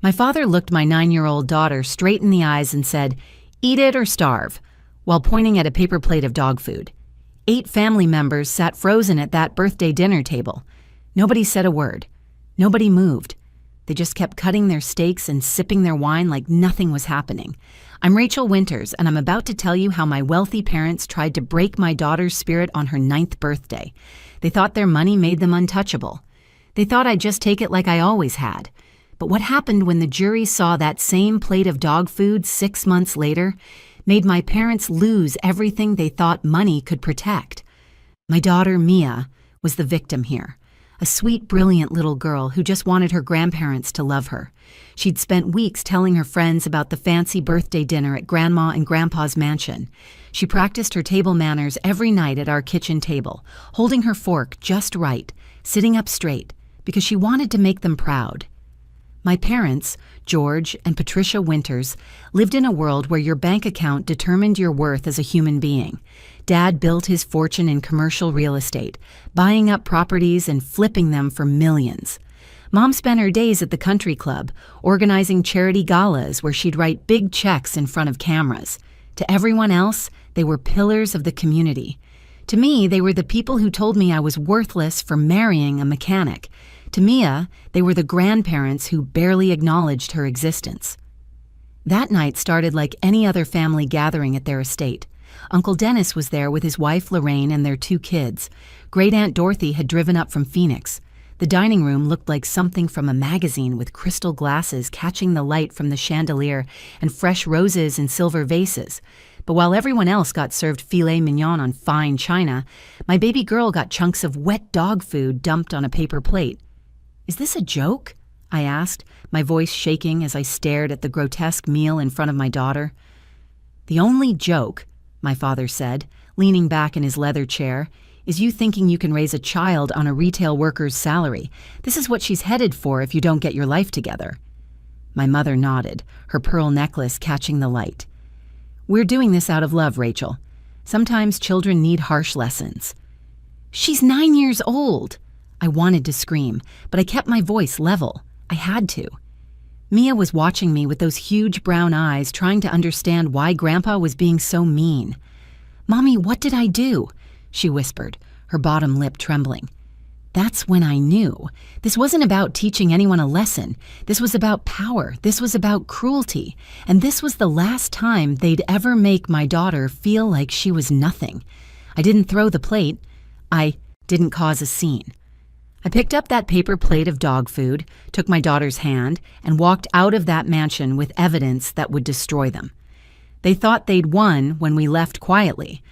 My father looked my 9-year-old daughter straight in the eyes and said, "Eat it or starve," while pointing at a paper plate of dog food. 8 family members sat frozen at that birthday dinner table. Nobody said a word. Nobody moved. They just kept cutting their steaks and sipping their wine like nothing was happening. I'm Rachel Winters, and I'm about to tell you how my wealthy parents tried to break my daughter's spirit on her 9th birthday. They thought their money made them untouchable. They thought I'd just take it like I always had. But what happened when the jury saw that same plate of dog food 6 months later made my parents lose everything they thought money could protect. My daughter, Mia, was the victim here. A sweet, brilliant little girl who just wanted her grandparents to love her. She'd spent weeks telling her friends about the fancy birthday dinner at Grandma and Grandpa's mansion. She practiced her table manners every night at our kitchen table, holding her fork just right, sitting up straight, because she wanted to make them proud. My parents, George and Patricia Winters, lived in a world where your bank account determined your worth as a human being. Dad built his fortune in commercial real estate, buying up properties and flipping them for millions. Mom spent her days at the country club, organizing charity galas where she'd write big checks in front of cameras. To everyone else, they were pillars of the community. To me, they were the people who told me I was worthless for marrying a mechanic. To Mia, they were the grandparents who barely acknowledged her existence. That night started like any other family gathering at their estate. Uncle Dennis was there with his wife Lorraine and their 2 kids. Great Aunt Dorothy had driven up from Phoenix. The dining room looked like something from a magazine with crystal glasses catching the light from the chandelier and fresh roses in silver vases. But while everyone else got served filet mignon on fine china, my baby girl got chunks of wet dog food dumped on a paper plate. "Is this a joke?" I asked, my voice shaking as I stared at the grotesque meal in front of my daughter. "The only joke," my father said, leaning back in his leather chair, "is you thinking you can raise a child on a retail worker's salary. This is what she's headed for if you don't get your life together." My mother nodded, her pearl necklace catching the light. "We're doing this out of love, Rachel. Sometimes children need harsh lessons." "She's 9 years old!" I wanted to scream, but I kept my voice level. I had to. Mia was watching me with those huge brown eyes, trying to understand why Grandpa was being so mean. "Mommy, what did I do?" she whispered, her bottom lip trembling. That's when I knew. This wasn't about teaching anyone a lesson. This was about power. This was about cruelty. And this was the last time they'd ever make my daughter feel like she was nothing. I didn't throw the plate. I didn't cause a scene. I picked up that paper plate of dog food, took my daughter's hand, and walked out of that mansion with evidence that would destroy them. They thought they'd won when we left quietly.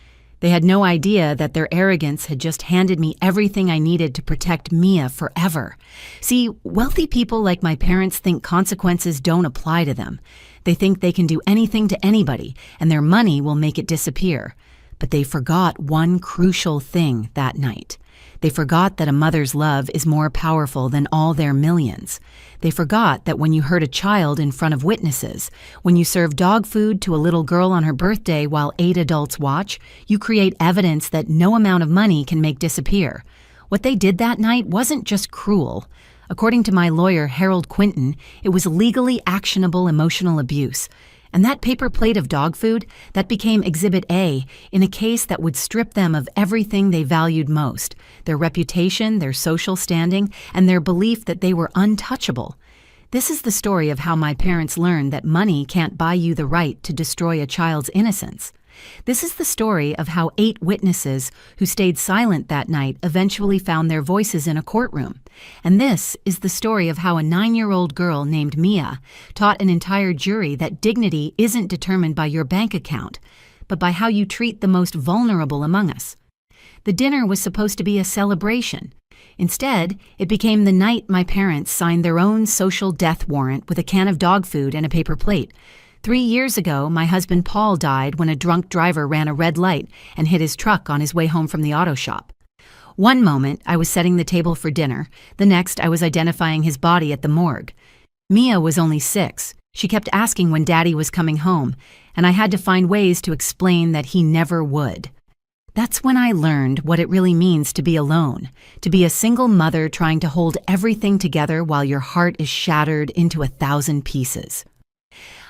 They had no idea that their arrogance had just handed me everything I needed to protect Mia forever. See, wealthy people like my parents think consequences don't apply to them. They think they can do anything to anybody, and their money will make it disappear. But they forgot one crucial thing that night. They forgot that a mother's love is more powerful than all their millions. They forgot that when you hurt a child in front of witnesses, when you serve dog food to a little girl on her birthday while 8 adults watch, you create evidence that no amount of money can make disappear. What they did that night wasn't just cruel. According to my lawyer, Harold Quinton, it was legally actionable emotional abuse. And that paper plate of dog food, that became Exhibit A in a case that would strip them of everything they valued most, their reputation, their social standing, and their belief that they were untouchable. This is the story of how my parents learned that money can't buy you the right to destroy a child's innocence. This is the story of how 8 witnesses who stayed silent that night eventually found their voices in a courtroom. And this is the story of how a 9-year-old girl named Mia taught an entire jury that dignity isn't determined by your bank account, but by how you treat the most vulnerable among us. The dinner was supposed to be a celebration. Instead, it became the night my parents signed their own social death warrant with a can of dog food and a paper plate. 3 years ago, my husband Paul died when a drunk driver ran a red light and hit his truck on his way home from the auto shop. One moment, I was setting the table for dinner. The next, I was identifying his body at the morgue. Mia was only 6. She kept asking when Daddy was coming home, and I had to find ways to explain that he never would. That's when I learned what it really means to be alone, to be a single mother trying to hold everything together while your heart is shattered into 1,000 pieces.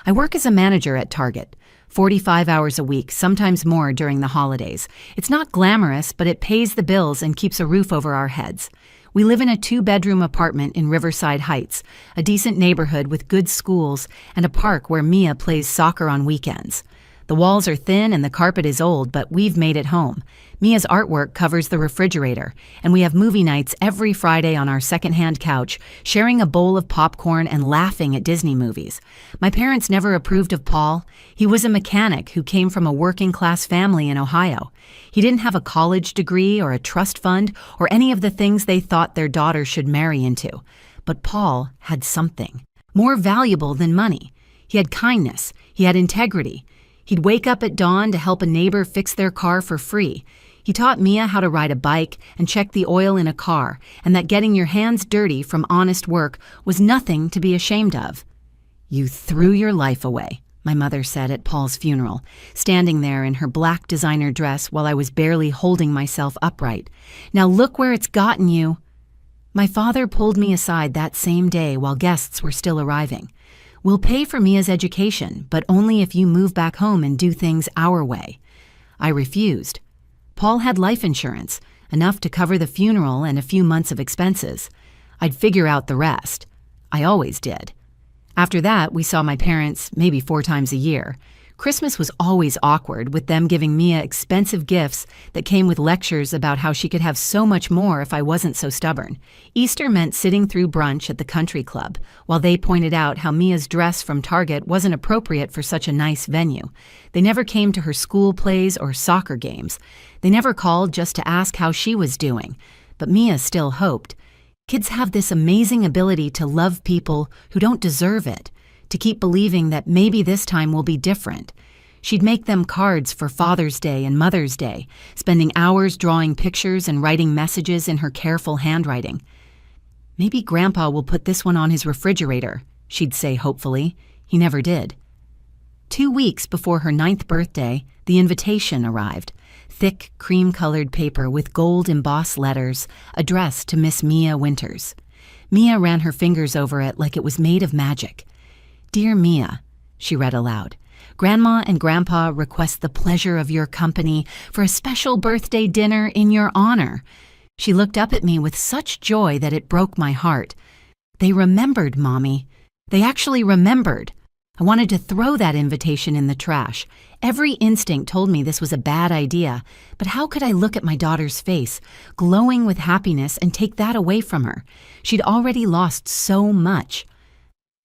I work as a manager at Target, 45 hours a week, sometimes more during the holidays. It's not glamorous, but it pays the bills and keeps a roof over our heads. We live in a 2-bedroom apartment in Riverside Heights, a decent neighborhood with good schools and a park where Mia plays soccer on weekends. The walls are thin and the carpet is old, but we've made it home. Mia's artwork covers the refrigerator, and we have movie nights every Friday on our secondhand couch, sharing a bowl of popcorn and laughing at Disney movies. My parents never approved of Paul. He was a mechanic who came from a working-class family in Ohio. He didn't have a college degree or a trust fund or any of the things they thought their daughter should marry into. But Paul had something more valuable than money. He had kindness. He had integrity. He'd wake up at dawn to help a neighbor fix their car for free. He taught Mia how to ride a bike and check the oil in a car, and that getting your hands dirty from honest work was nothing to be ashamed of. "You threw your life away," my mother said at Paul's funeral, standing there in her black designer dress while I was barely holding myself upright. "Now look where it's gotten you." My father pulled me aside that same day while guests were still arriving. "We'll pay for Mia's education, but only if you move back home and do things our way." I refused. Paul had life insurance, enough to cover the funeral and a few months of expenses. I'd figure out the rest. I always did. After that, we saw my parents maybe 4 times a year. Christmas was always awkward, with them giving Mia expensive gifts that came with lectures about how she could have so much more if I wasn't so stubborn. Easter meant sitting through brunch at the country club, while they pointed out how Mia's dress from Target wasn't appropriate for such a nice venue. They never came to her school plays or soccer games. They never called just to ask how she was doing. But Mia still hoped. Kids have this amazing ability to love people who don't deserve it, to keep believing that maybe this time will be different. She'd make them cards for Father's Day and Mother's Day, spending hours drawing pictures and writing messages in her careful handwriting. "Maybe Grandpa will put this one on his refrigerator," she'd say hopefully. He never did. 2 weeks before her 9th birthday, the invitation arrived. Thick, cream-colored paper with gold-embossed letters addressed to Miss Mia Winters. Mia ran her fingers over it like it was made of magic. "Dear Mia," she read aloud, "Grandma and Grandpa request the pleasure of your company for a special birthday dinner in your honor." She looked up at me with such joy that it broke my heart. "They remembered, Mommy. They actually remembered." I wanted to throw that invitation in the trash. Every instinct told me this was a bad idea, but how could I look at my daughter's face, glowing with happiness, and take that away from her? She'd already lost so much.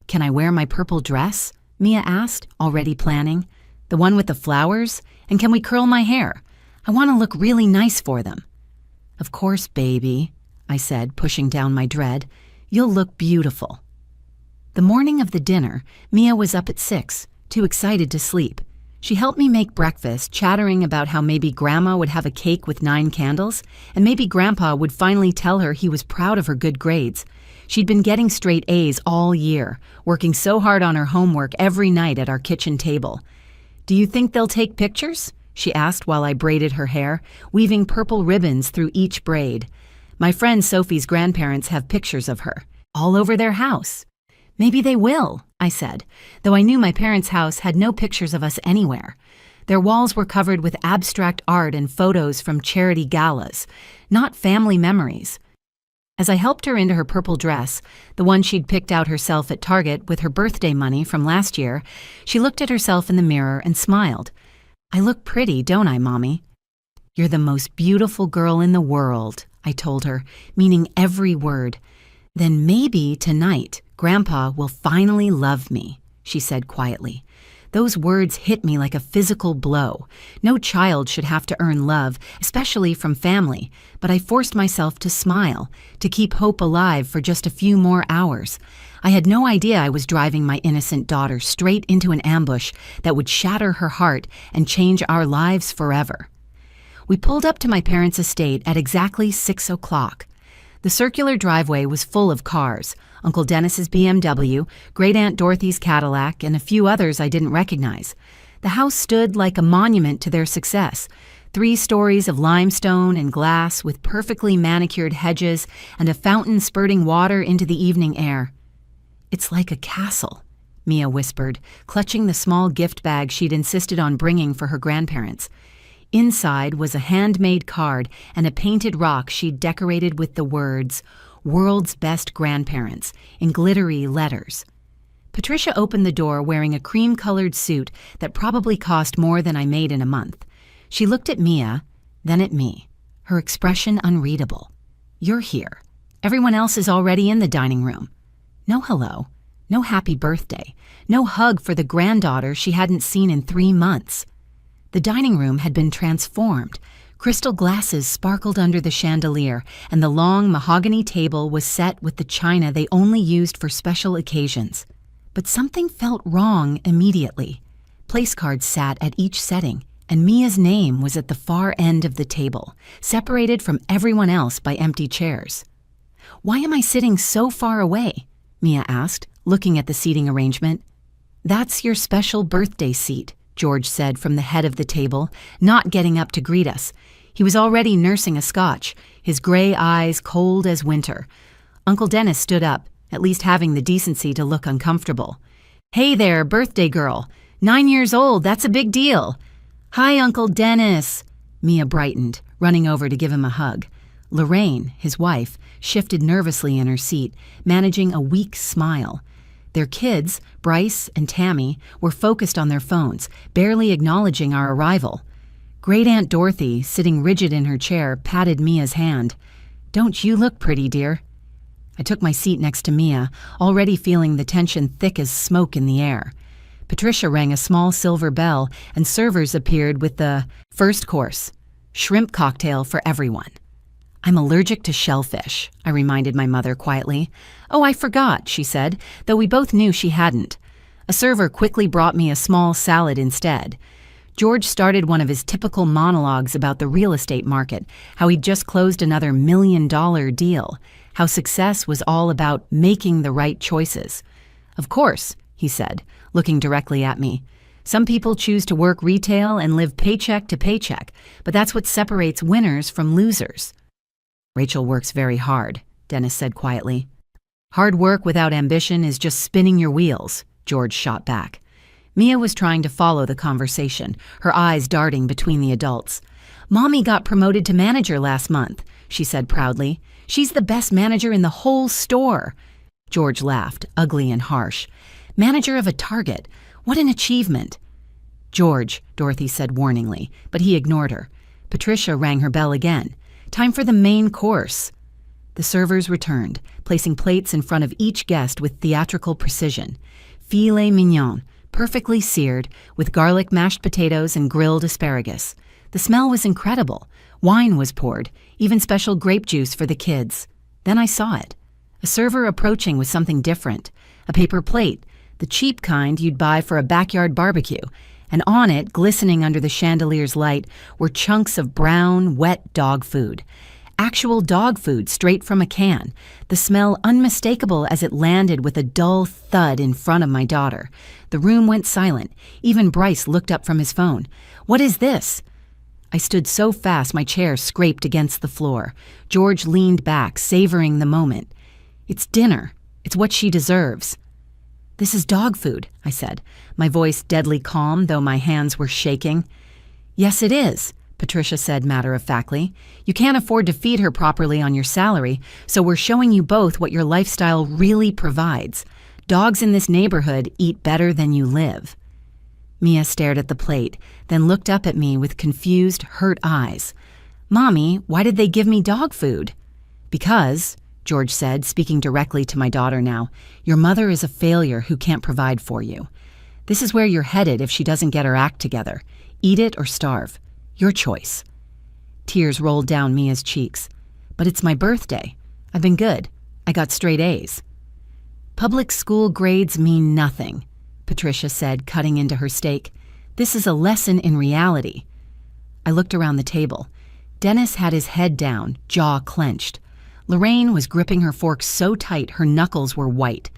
"Can I wear my purple dress?" Mia asked, already planning. "The one with the flowers? And can we curl my hair? I want to look really nice for them." "Of course, baby," I said, pushing down my dread. "You'll look beautiful." The morning of the dinner, Mia was up at 6, too excited to sleep. She helped me make breakfast, chattering about how maybe Grandma would have a cake with 9 candles, and maybe Grandpa would finally tell her he was proud of her good grades. She'd been getting straight A's all year, working so hard on her homework every night at our kitchen table. "Do you think they'll take pictures?" she asked while I braided her hair, weaving purple ribbons through each braid. My friend Sophie's grandparents have pictures of her, all over their house. "Maybe they will," I said, though I knew my parents' house had no pictures of us anywhere. Their walls were covered with abstract art and photos from charity galas, not family memories. As I helped her into her purple dress, the one she'd picked out herself at Target with her birthday money from last year, she looked at herself in the mirror and smiled. "I look pretty, don't I, Mommy?" "You're the most beautiful girl in the world," I told her, meaning every word. "Then maybe tonight Grandpa will finally love me," she said quietly. Those words hit me like a physical blow. No child should have to earn love, especially from family, but I forced myself to smile, to keep hope alive for just a few more hours. I had no idea I was driving my innocent daughter straight into an ambush that would shatter her heart and change our lives forever. We pulled up to my parents' estate at exactly 6 o'clock. The circular driveway was full of cars, Uncle Dennis's BMW, Great-Aunt Dorothy's Cadillac, and a few others I didn't recognize. The house stood like a monument to their success. 3 stories of limestone and glass with perfectly manicured hedges and a fountain spurting water into the evening air. "It's like a castle," Mia whispered, clutching the small gift bag she'd insisted on bringing for her grandparents. Inside was a handmade card and a painted rock she'd decorated with the words, "World's Best Grandparents," in glittery letters. Patricia opened the door wearing a cream-colored suit that probably cost more than I made in a month. She looked at Mia, then at me, her expression unreadable. "You're here. Everyone else is already in the dining room." No hello, no happy birthday, no hug for the granddaughter she hadn't seen in 3 months. The dining room had been transformed. Crystal glasses sparkled under the chandelier, and the long mahogany table was set with the china they only used for special occasions. But something felt wrong immediately. Place cards sat at each setting, and Mia's name was at the far end of the table, separated from everyone else by empty chairs. "Why am I sitting so far away?" Mia asked, looking at the seating arrangement. "That's your special birthday seat," George said from the head of the table, not getting up to greet us. He was already nursing a scotch, his gray eyes cold as winter. Uncle Dennis stood up, at least having the decency to look uncomfortable. "Hey there, birthday girl. 9 years old, that's a big deal." "Hi, Uncle Dennis." Mia brightened, running over to give him a hug. Lorraine, his wife, shifted nervously in her seat, managing a weak smile. Their kids, Bryce and Tammy, were focused on their phones, barely acknowledging our arrival. Great Aunt Dorothy, sitting rigid in her chair, patted Mia's hand. "Don't you look pretty, dear?" I took my seat next to Mia, already feeling the tension thick as smoke in the air. Patricia rang a small silver bell, and servers appeared with the first course, shrimp cocktail for everyone. "I'm allergic to shellfish," I reminded my mother quietly. "Oh, I forgot," she said, though we both knew she hadn't. A server quickly brought me a small salad instead. George started one of his typical monologues about the real estate market, how he'd just closed another $1 million deal, how success was all about making the right choices. "Of course," he said, looking directly at me. "Some people choose to work retail and live paycheck to paycheck, but that's what separates winners from losers." "Rachel works very hard," Dennis said quietly. "Hard work without ambition is just spinning your wheels," George shot back. Mia was trying to follow the conversation, her eyes darting between the adults. "Mommy got promoted to manager last month," she said proudly. "She's the best manager in the whole store." George laughed, ugly and harsh. "Manager of a Target. What an achievement." "George," Dorothy said warningly, but he ignored her. Patricia rang her bell again. "Time for the main course." The servers returned, placing plates in front of each guest with theatrical precision. Filet mignon, perfectly seared, with garlic mashed potatoes and grilled asparagus. The smell was incredible. Wine was poured, even special grape juice for the kids. Then I saw it. A server approaching with something different. A paper plate, the cheap kind you'd buy for a backyard barbecue, and on it, glistening under the chandelier's light, were chunks of brown, wet dog food. Actual dog food straight from a can, the smell unmistakable as it landed with a dull thud in front of my daughter. The room went silent. Even Bryce looked up from his phone. "What is this?" I stood so fast my chair scraped against the floor. George leaned back, savoring the moment. "It's dinner. It's what she deserves." "This is dog food," I said, my voice deadly calm, though my hands were shaking. "Yes, it is," Patricia said matter-of-factly. "You can't afford to feed her properly on your salary, so we're showing you both what your lifestyle really provides. Dogs in this neighborhood eat better than you live." Mia stared at the plate, then looked up at me with confused, hurt eyes. "Mommy, why did they give me dog food?" "Because," George said, speaking directly to my daughter now, "your mother is a failure who can't provide for you. This is where you're headed if she doesn't get her act together. Eat it or starve. Your choice." Tears rolled down Mia's cheeks. "But it's my birthday. I've been good. I got straight A's." "Public school grades mean nothing," Patricia said, cutting into her steak. "This is a lesson in reality." I looked around the table. Dennis had his head down, jaw clenched. Lorraine was gripping her fork so tight her knuckles were white.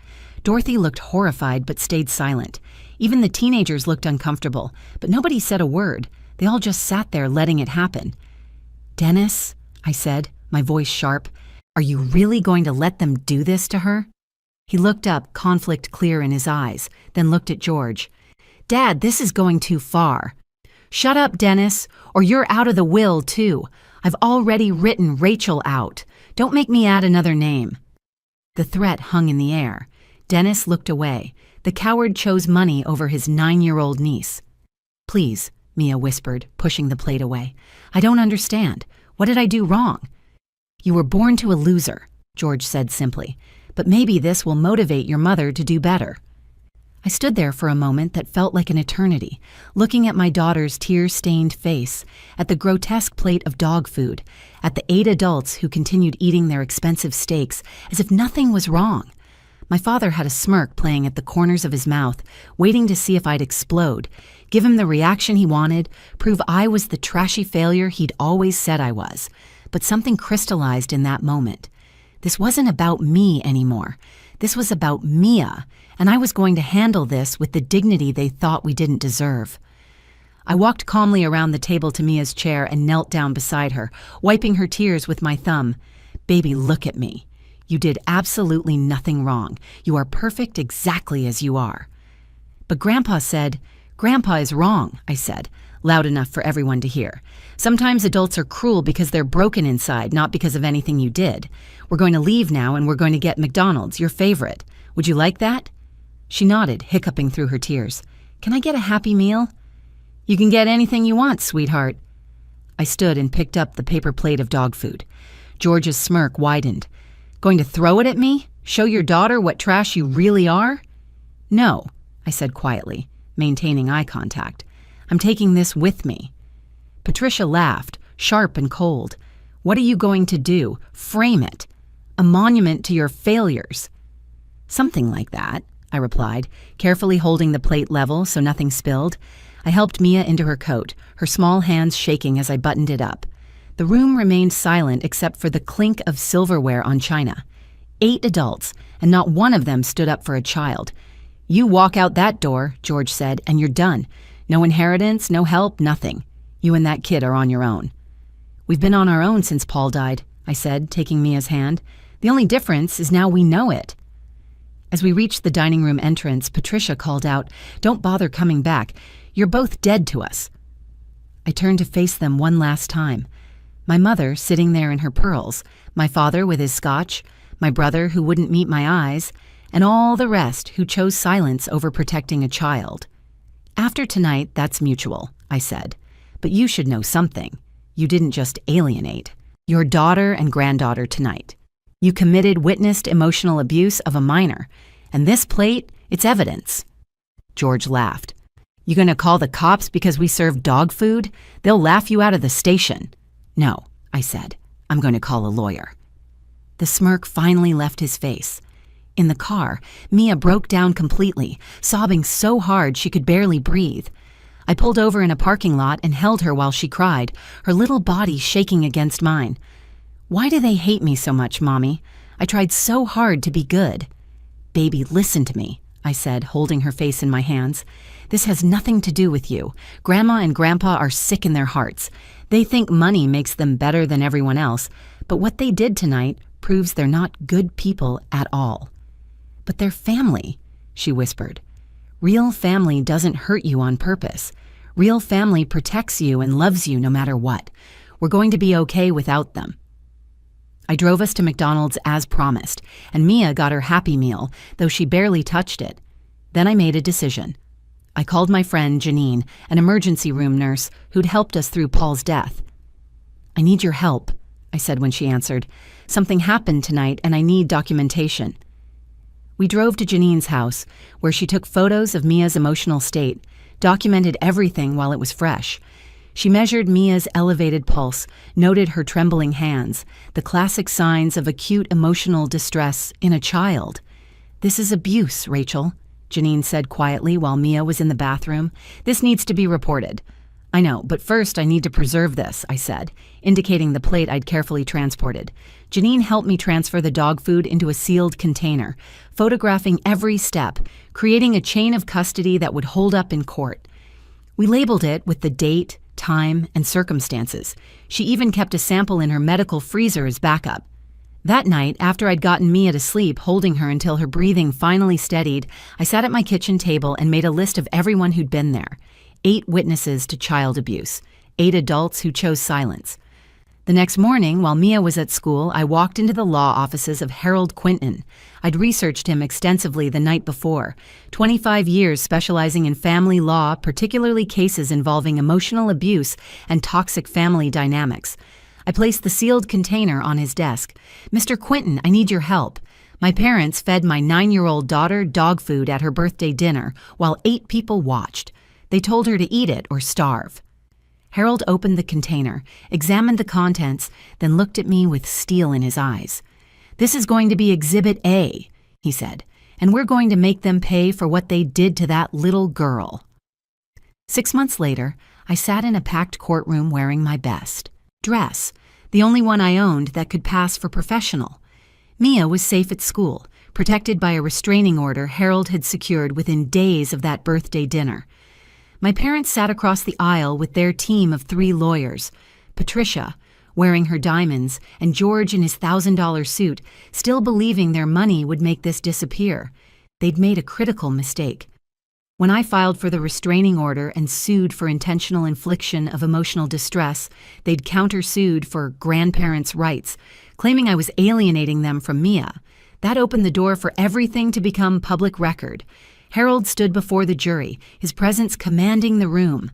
Dorothy looked horrified but stayed silent. Even the teenagers looked uncomfortable, but nobody said a word. They all just sat there letting it happen. "Dennis," I said, my voice sharp, "are you really going to let them do this to her?" He looked up, conflict clear in his eyes, then looked at George. "Dad, this is going too far." "Shut up, Dennis, or you're out of the will, too. I've already written Rachel out. Don't make me add another name." The threat hung in the air. Dennis looked away. The coward chose money over his 9-year-old niece. "Please," Mia whispered, pushing the plate away. "I don't understand. What did I do wrong?" "You were born to a loser," George said simply. "But maybe this will motivate your mother to do better." I stood there for a moment that felt like an eternity, looking at my daughter's tear-stained face, at the grotesque plate of dog food, at the 8 adults who continued eating their expensive steaks as if nothing was wrong. My father had a smirk playing at the corners of his mouth, waiting to see if I'd explode, give him the reaction he wanted, prove I was the trashy failure he'd always said I was. But something crystallized in that moment. This wasn't about me anymore. This was about Mia, and I was going to handle this with the dignity they thought we didn't deserve. I walked calmly around the table to Mia's chair and knelt down beside her, wiping her tears with my thumb. "Baby, look at me. You did absolutely nothing wrong. You are perfect exactly as you are." "But Grandpa said—" "Grandpa is wrong," I said, loud enough for everyone to hear. "Sometimes adults are cruel because they're broken inside, not because of anything you did. We're going to leave now and we're going to get McDonald's, your favorite. Would you like that?" She nodded, hiccuping through her tears. "Can I get a Happy Meal?" "You can get anything you want, sweetheart." I stood and picked up the paper plate of dog food. George's smirk widened. "Going to throw it at me? Show your daughter what trash you really are?" "No," I said quietly, maintaining eye contact. "I'm taking this with me." Patricia laughed, sharp and cold. "What are you going to do? Frame it. A monument to your failures." "Something like that," I replied, carefully holding the plate level so nothing spilled. I helped Mia into her coat, her small hands shaking as I buttoned it up. The room remained silent except for the clink of silverware on china. 8 adults, and not one of them stood up for a child. "You walk out that door," George said, "and you're done. No inheritance, no help, nothing. You and that kid are on your own." "We've been on our own since Paul died," I said, taking Mia's hand. "The only difference is now we know it." As we reached the dining room entrance, Patricia called out, "Don't bother coming back. You're both dead to us." I turned to face them one last time. My mother sitting there in her pearls, my father with his scotch, my brother who wouldn't meet my eyes, and all the rest who chose silence over protecting a child. "After tonight, that's mutual," I said. "But you should know something. You didn't just alienate your daughter and granddaughter tonight. You witnessed emotional abuse of a minor, and this plate, it's evidence." George laughed. "You gonna call the cops because we serve dog food? They'll laugh you out of the station." "No," I said. "I'm going to call a lawyer." The smirk finally left his face. In the car, Mia broke down completely, sobbing so hard she could barely breathe. I pulled over in a parking lot and held her while she cried, her little body shaking against mine. "Why do they hate me so much, Mommy? I tried so hard to be good." "Baby, listen to me," I said, holding her face in my hands. "This has nothing to do with you. Grandma and Grandpa are sick in their hearts. They think money makes them better than everyone else, but what they did tonight proves they're not good people at all." "But they're family," she whispered. "Real family doesn't hurt you on purpose. Real family protects you and loves you no matter what. We're going to be okay without them." I drove us to McDonald's as promised, and Mia got her Happy Meal, though she barely touched it. Then I made a decision. I called my friend Janine, an emergency room nurse who'd helped us through Paul's death. "I need your help," I said when she answered. "Something happened tonight and I need documentation." We drove to Janine's house, where she took photos of Mia's emotional state, documented everything while it was fresh. She measured Mia's elevated pulse, noted her trembling hands, the classic signs of acute emotional distress in a child. "This is abuse, Rachel," Janine said quietly while Mia was in the bathroom. "This needs to be reported." "I know, but first I need to preserve this," I said, indicating the plate I'd carefully transported. Janine helped me transfer the dog food into a sealed container, photographing every step, creating a chain of custody that would hold up in court. We labeled it with the date, time, and circumstances. She even kept a sample in her medical freezer as backup. That night, after I'd gotten Mia to sleep, holding her until her breathing finally steadied, I sat at my kitchen table and made a list of everyone who'd been there. 8 witnesses to child abuse, 8 adults who chose silence. The next morning, while Mia was at school, I walked into the law offices of Harold Quinton. I'd researched him extensively the night before, 25 years specializing in family law, particularly cases involving emotional abuse and toxic family dynamics. I placed the sealed container on his desk. "Mr. Quinton, I need your help. My parents fed my 9-year-old daughter dog food at her birthday dinner while 8 people watched. They told her to eat it or starve." Harold opened the container, examined the contents, then looked at me with steel in his eyes. "This is going to be Exhibit A," he said, "and we're going to make them pay for what they did to that little girl." 6 months later, I sat in a packed courtroom wearing my best dress, the only one I owned that could pass for professional. Mia was safe at school, protected by a restraining order Harold had secured within days of that birthday dinner. My parents sat across the aisle with their team of 3 lawyers, Patricia, wearing her diamonds, and George in his $1,000 suit, still believing their money would make this disappear. They'd made a critical mistake. When I filed for the restraining order and sued for intentional infliction of emotional distress, they'd countersued for grandparents' rights, claiming I was alienating them from Mia. That opened the door for everything to become public record. Harold stood before the jury, his presence commanding the room.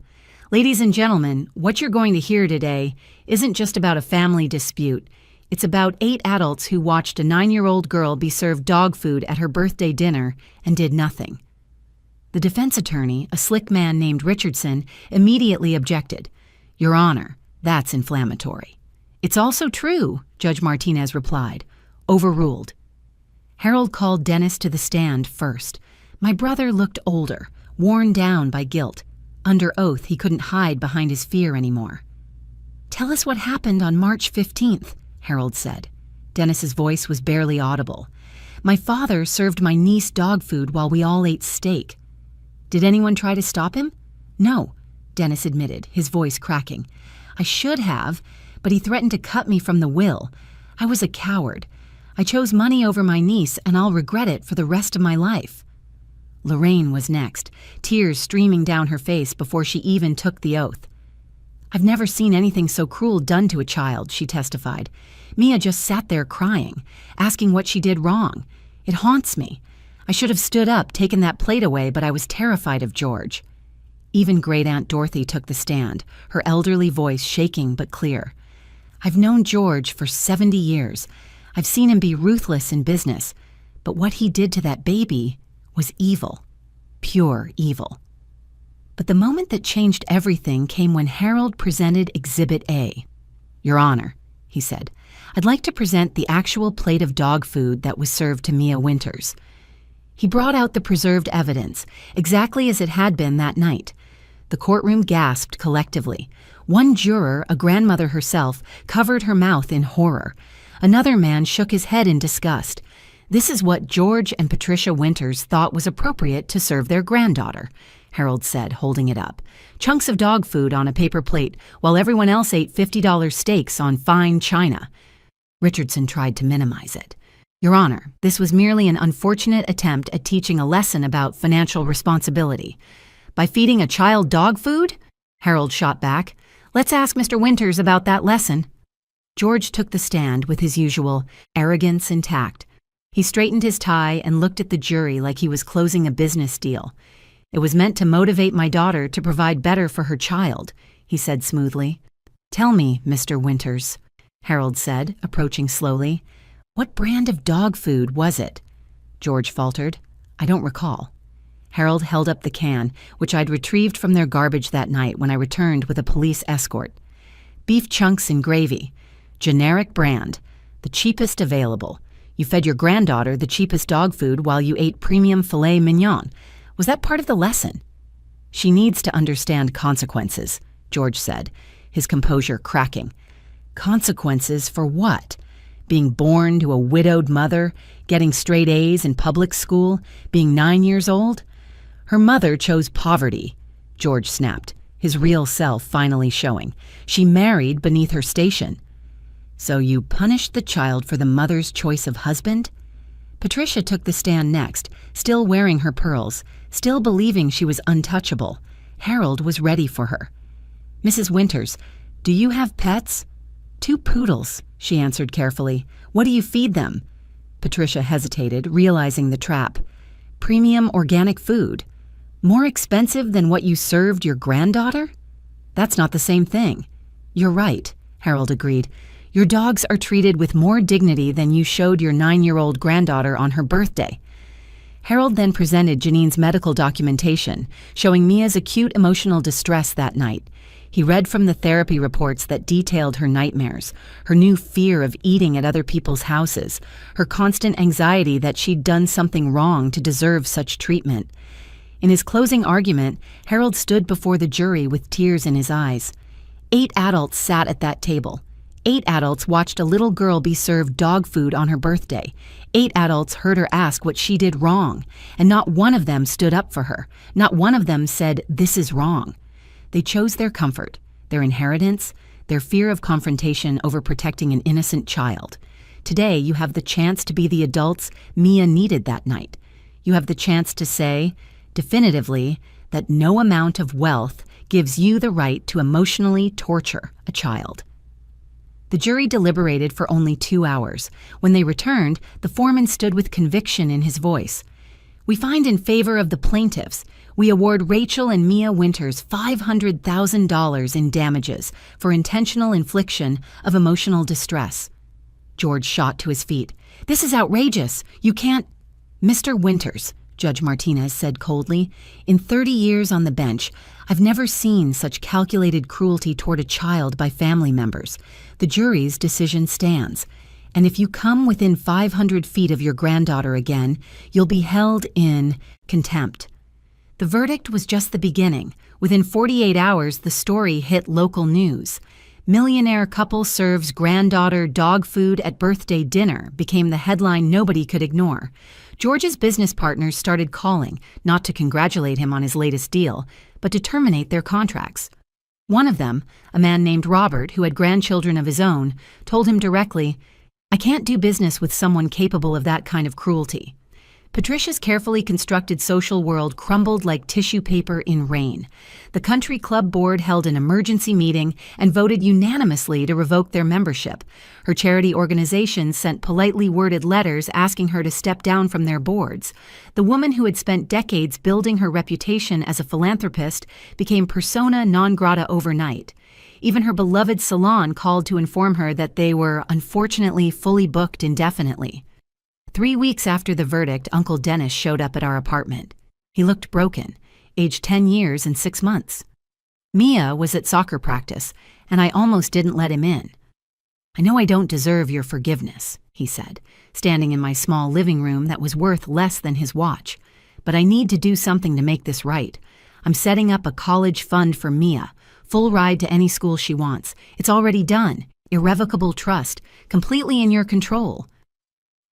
"Ladies and gentlemen, what you're going to hear today isn't just about a family dispute. It's about 8 adults who watched a 9-year-old girl be served dog food at her birthday dinner and did nothing." The defense attorney, a slick man named Richardson, immediately objected. "Your Honor, that's inflammatory." "It's also true," Judge Martinez replied. Overruled. Harold called Dennis to the stand first. My brother looked older, worn down by guilt. Under oath, he couldn't hide behind his fear anymore. "Tell us what happened on March 15th, Harold said. Dennis's voice was barely audible. "My father served my niece dog food while we all ate steak." "Did anyone try to stop him?" "No," Dennis admitted, his voice cracking. "I should have, but he threatened to cut me from the will. I was a coward. I chose money over my niece, and I'll regret it for the rest of my life." Lorraine was next, tears streaming down her face before she even took the oath. "I've never seen anything so cruel done to a child," she testified. "Mia just sat there crying, asking what she did wrong. It haunts me. I should have stood up, taken that plate away, but I was terrified of George." Even Great Aunt Dorothy took the stand, her elderly voice shaking but clear. "I've known George for 70 years. I've seen him be ruthless in business, but what he did to that baby was evil, pure evil." But the moment that changed everything came when Harold presented Exhibit A. "Your Honor," he said, "I'd like to present the actual plate of dog food that was served to Mia Winters." He brought out the preserved evidence, exactly as it had been that night. The courtroom gasped collectively. One juror, a grandmother herself, covered her mouth in horror. Another man shook his head in disgust. "This is what George and Patricia Winters thought was appropriate to serve their granddaughter," Harold said, holding it up. "Chunks of dog food on a paper plate, while everyone else ate $50 steaks on fine china." Richardson tried to minimize it. "Your Honor, this was merely an unfortunate attempt at teaching a lesson about financial responsibility." "By feeding a child dog food?" Harold shot back. "Let's ask Mr. Winters about that lesson." George took the stand with his usual arrogance intact. He straightened his tie and looked at the jury like he was closing a business deal. "It was meant to motivate my daughter to provide better for her child," he said smoothly. "Tell me, Mr. Winters," Harold said, approaching slowly, "what brand of dog food was it?" George faltered. "I don't recall." Harold held up the can, which I'd retrieved from their garbage that night when I returned with a police escort. "Beef chunks and gravy. Generic brand. The cheapest available. You fed your granddaughter the cheapest dog food while you ate premium filet mignon. Was that part of the lesson?" "She needs to understand consequences," George said, his composure cracking. "Consequences for what? Being born to a widowed mother, getting straight A's in public school, being 9 years old? Her mother chose poverty," George snapped, his real self finally showing. She married beneath her station. So you punished the child for the mother's choice of husband? Patricia took the stand next, still wearing her pearls, still believing she was untouchable. Harold was ready for her. Mrs. Winters, do you have pets? 2 poodles, she answered carefully. What do you feed them? Patricia hesitated, realizing the trap. Premium organic food. More expensive than what you served your granddaughter? That's not the same thing. You're right, Harold agreed. Your dogs are treated with more dignity than you showed your 9-year-old granddaughter on her birthday. Harold then presented Janine's medical documentation, showing Mia's acute emotional distress that night. He read from the therapy reports that detailed her nightmares, her new fear of eating at other people's houses, her constant anxiety that she'd done something wrong to deserve such treatment. In his closing argument, Harold stood before the jury with tears in his eyes. 8 adults sat at that table. 8 adults watched a little girl be served dog food on her birthday. 8 adults heard her ask what she did wrong, and not one of them stood up for her. Not one of them said, "This is wrong." They chose their comfort, their inheritance, their fear of confrontation over protecting an innocent child. Today, you have the chance to be the adults Mia needed that night. You have the chance to say, definitively, that no amount of wealth gives you the right to emotionally torture a child. The jury deliberated for only 2 hours. When they returned, the foreman stood with conviction in his voice. We find in favor of the plaintiffs. We award Rachel and Mia Winters $500,000 in damages for intentional infliction of emotional distress. George shot to his feet. This is outrageous. You can't... Mr. Winters, Judge Martinez said coldly, in 30 years on the bench, I've never seen such calculated cruelty toward a child by family members. The jury's decision stands. And if you come within 500 feet of your granddaughter again, you'll be held in contempt. The verdict was just the beginning. Within 48 hours, the story hit local news. Millionaire couple serves granddaughter dog food at birthday dinner became the headline nobody could ignore. George's business partners started calling, not to congratulate him on his latest deal, but to terminate their contracts. One of them, a man named Robert who had grandchildren of his own, told him directly, I can't do business with someone capable of that kind of cruelty. Patricia's carefully constructed social world crumbled like tissue paper in rain. The country club board held an emergency meeting and voted unanimously to revoke their membership. Her charity organization sent politely worded letters asking her to step down from their boards. The woman who had spent decades building her reputation as a philanthropist became persona non grata overnight. Even her beloved salon called to inform her that they were unfortunately fully booked indefinitely. 3 weeks after the verdict, Uncle Dennis showed up at our apartment. He looked broken, aged 10 years and 6 months. Mia was at soccer practice, and I almost didn't let him in. I know I don't deserve your forgiveness, he said, standing in my small living room that was worth less than his watch. But I need to do something to make this right. I'm setting up a college fund for Mia, full ride to any school she wants. It's already done. Irrevocable trust, completely in your control.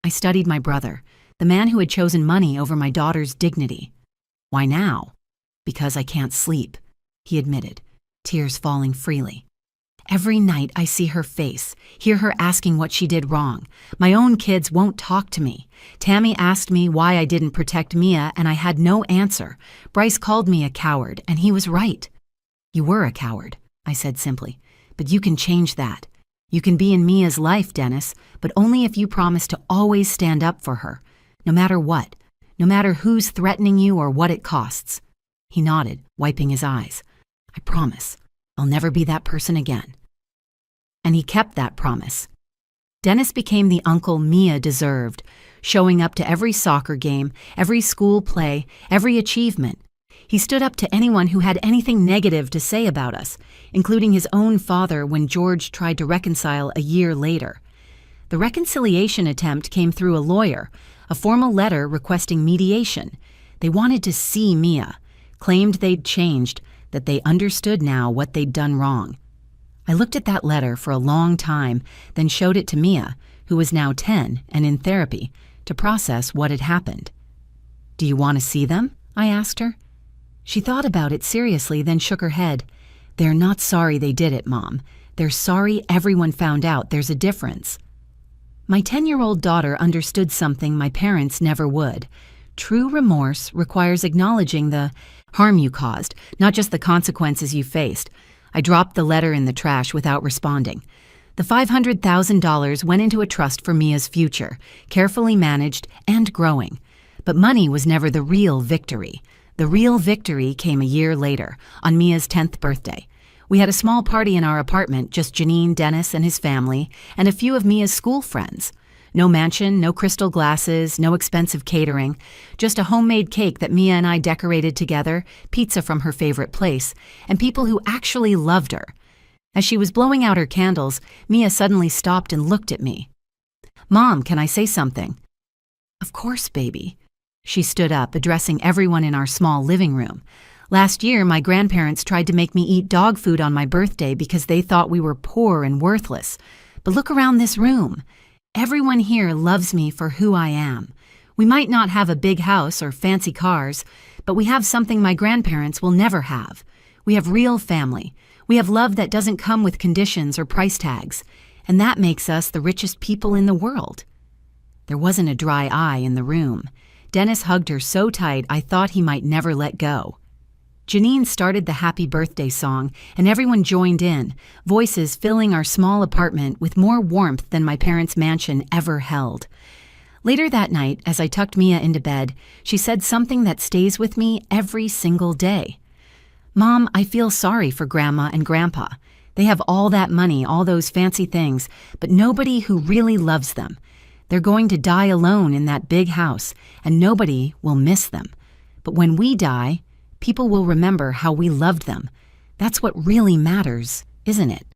I studied my brother, the man who had chosen money over my daughter's dignity. Why now? Because I can't sleep, he admitted, tears falling freely. Every night I see her face, hear her asking what she did wrong. My own kids won't talk to me. Tammy asked me why I didn't protect Mia, and I had no answer. Bryce called me a coward, and he was right. You were a coward, I said simply, but you can change that. You can be in Mia's life, Dennis, but only if you promise to always stand up for her, no matter what, no matter who's threatening you or what it costs. He nodded, wiping his eyes. I promise. I'll never be that person again. And he kept that promise. Dennis became the uncle Mia deserved, showing up to every soccer game, every school play, every achievement. He stood up to anyone who had anything negative to say about us, including his own father when George tried to reconcile a year later. The reconciliation attempt came through a lawyer, a formal letter requesting mediation. They wanted to see Mia, claimed they'd changed, that they understood now what they'd done wrong. I looked at that letter for a long time, then showed it to Mia, who was now 10 and in therapy, to process what had happened. Do you want to see them? I asked her. She thought about it seriously, then shook her head. They're not sorry they did it, Mom. They're sorry everyone found out there's a difference. My 10-year-old daughter understood something my parents never would. True remorse requires acknowledging the harm you caused, not just the consequences you faced. I dropped the letter in the trash without responding. The $500,000 went into a trust for Mia's future, carefully managed and growing. But money was never the real victory. The real victory came a year later, on Mia's 10th birthday. We had a small party in our apartment, just Janine, Dennis, and his family, and a few of Mia's school friends. No mansion, no crystal glasses, no expensive catering, just a homemade cake that Mia and I decorated together, pizza from her favorite place, and people who actually loved her. As she was blowing out her candles, Mia suddenly stopped and looked at me. "Mom, can I say something?" "Of course, baby." She stood up, addressing everyone in our small living room. "Last year, my grandparents tried to make me eat dog food on my birthday because they thought we were poor and worthless. But look around this room. Everyone here loves me for who I am. We might not have a big house or fancy cars, but we have something my grandparents will never have. We have real family. We have love that doesn't come with conditions or price tags. And that makes us the richest people in the world." There wasn't a dry eye in the room. Dennis hugged her so tight I thought he might never let go. Janine started the happy birthday song, and everyone joined in, voices filling our small apartment with more warmth than my parents' mansion ever held. Later that night, as I tucked Mia into bed, she said something that stays with me every single day. "Mom, I feel sorry for Grandma and Grandpa. They have all that money, all those fancy things, but nobody who really loves them. They're going to die alone in that big house, and nobody will miss them. But when we die, people will remember how we loved them. That's what really matters, isn't it?"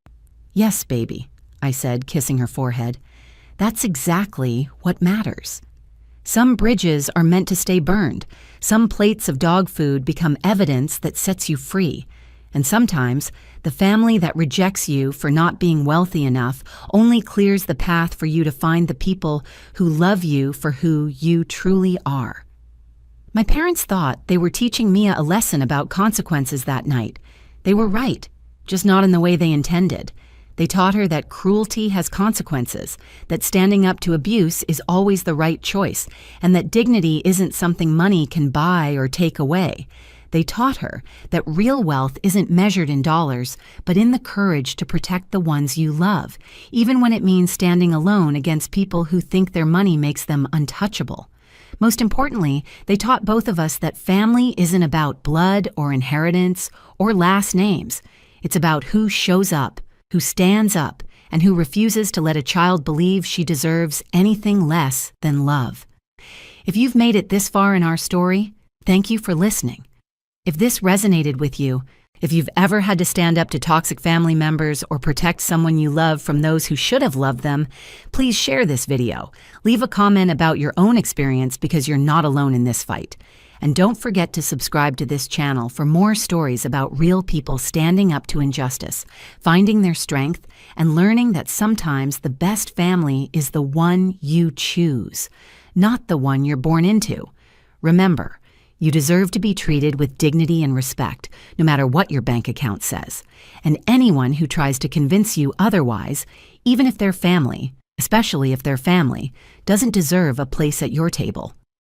"Yes, baby," I said, kissing her forehead. "That's exactly what matters. Some bridges are meant to stay burned. Some plates of dog food become evidence that sets you free. And sometimes, the family that rejects you for not being wealthy enough only clears the path for you to find the people who love you for who you truly are." My parents thought they were teaching Mia a lesson about consequences that night. They were right, just not in the way they intended. They taught her that cruelty has consequences, that standing up to abuse is always the right choice, and that dignity isn't something money can buy or take away. They taught her that real wealth isn't measured in dollars, but in the courage to protect the ones you love, even when it means standing alone against people who think their money makes them untouchable. Most importantly, they taught both of us that family isn't about blood or inheritance or last names. It's about who shows up, who stands up, and who refuses to let a child believe she deserves anything less than love. If you've made it this far in our story, thank you for listening. If this resonated with you, if you've ever had to stand up to toxic family members or protect someone you love from those who should have loved them, please share this video. Leave a comment about your own experience because you're not alone in this fight. And don't forget to subscribe to this channel for more stories about real people standing up to injustice, finding their strength, and learning that sometimes the best family is the one you choose, not the one you're born into. Remember, you deserve to be treated with dignity and respect, no matter what your bank account says. And anyone who tries to convince you otherwise, even if they're family, especially if they're family, doesn't deserve a place at your table.